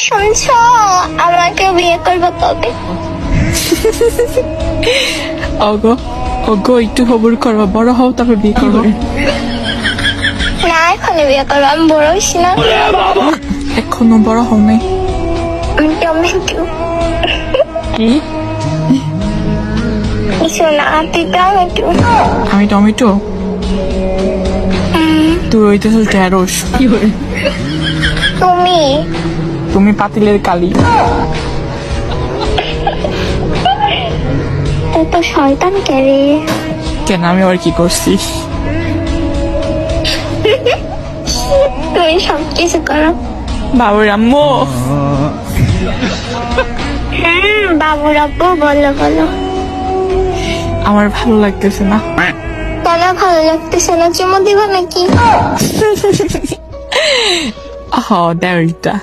শুনছো, আমাকে বিয়ে করবো কবে? ওগো ওগো একটু খবর করো, বড় হও তারপর বিয়ে করবো। না, এখনই বিয়ে করবো, আমি বড় হইছি না। এখনো বড় হও নাই। আমি টমেটো। কি? কিছু না, তুই টমেটো। আমি টমেটো, তুই হইতেছ ঢেঁড়স। তুমি তুমি পাতিলের কালি। তুই তো শয়তান কে রে? কেন, আমি আবার কি করছি? তুমি সবকিছু করো। বাবুর আম্মু, বাবু রাব্বু, বলো বলো। আমার ভালো লাগতেছে না। কেন ভালো লাগতেছে না? চুমু দিব নাকি? হ, দেওয়ারটা